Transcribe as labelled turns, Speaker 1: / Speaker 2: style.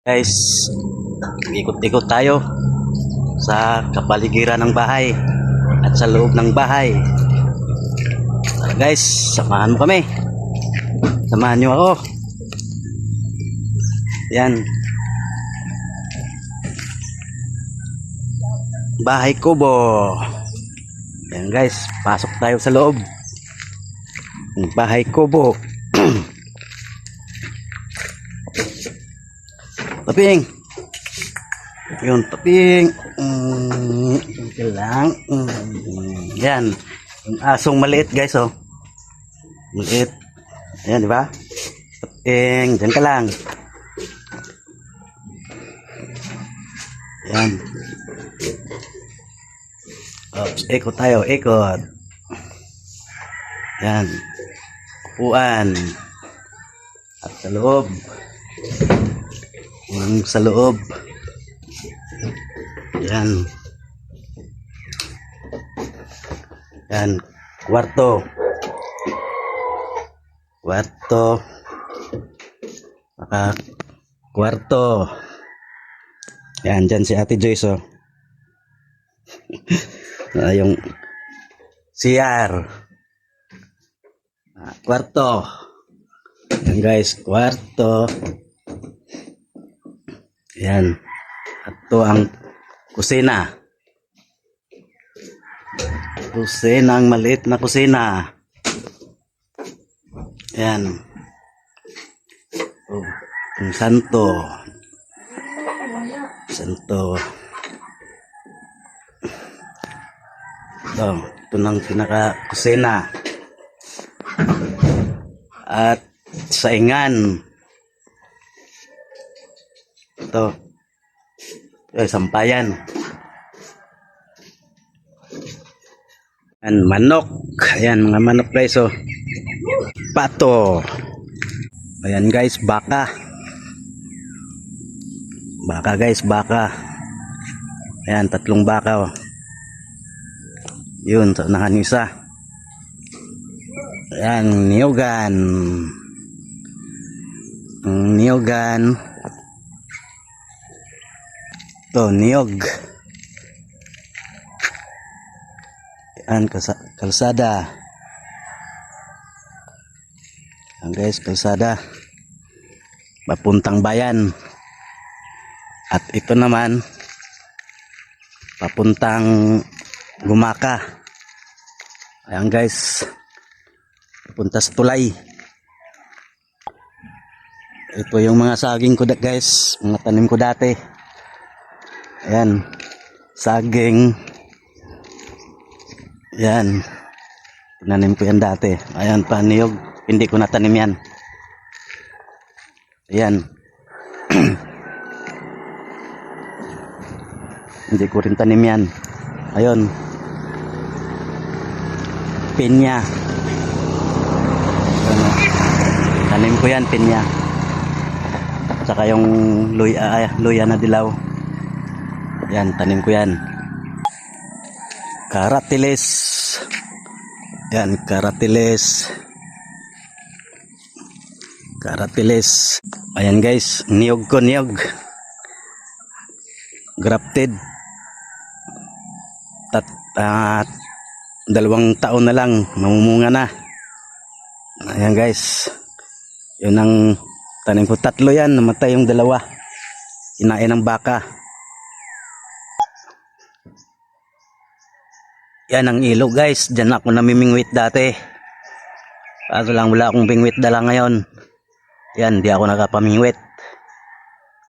Speaker 1: Guys, ikot-ikot tayo sa kapaligiran ng bahay at sa loob ng bahay. Tara guys, samahan mo kami. Samahan nyo ako. Yan. Bahay kubo. Yan guys, pasok tayo sa loob. Bahay kubo. Taping. Yun, taping. Okay lang. Yan. Yung asong maliit guys, oh. Maliit. Ayan, di ba? Taping. Diyan ka lang. Yan. Oops, ikot tayo, ikot. Yan. Upuan. At sa loob. Yung sa loob. Yan. Yan. Kwarto. Kwarto. Kwarto. Yan. Dyan si Ate Joyce, oh. Yung CR. Kwarto. Yan guys. Kwarto. Yan. At ito ang kusina. Kusina, ang maliit na kusina. Yan. Oh, ang santo. Santo. Ito ng pinaka kusina. At saingan. Ito. Sampayan. Ayan, manok. Ayan, mga manok guys, oh. Pato. Ayan guys, baka. Baka guys, baka. Ayan, 3 baka, oh. Yun, sa unahan yung isa. Ayan, niyogan. Niyogan. Ito, niyog. Ayan, kalsada. Ayan guys, kalsada. Papuntang bayan. At ito naman, papuntang Gumaka. Ayan guys, papunta sa tulay. Ito yung mga saging ko guys, mga tanim ko dati. Ayan, saging. Ayan, tinanim ko yan dati. Ayan, paniyog, hindi ko natanim yan. Ayan. Hindi ko rin tanim yan. Ayun, pinya. Ayan, tanim ko yan, pinya. Saka yung luya na dilaw. Yan, tanim ko yan. Karatilis. Yan, karatilis. Karatilis. Ayan guys, niyog ko, niyog. Grafted. 2 taon na lang, mamumunga na. Ayan guys. Yun ang tanim ko. 3 yan, namatay yung 2. Kinain ng baka. Yan ang ilog guys, dyan ako namimingwit dati. Kaso lang wala akong bingwit dala ngayon. Yan, di ako nakapamingwit.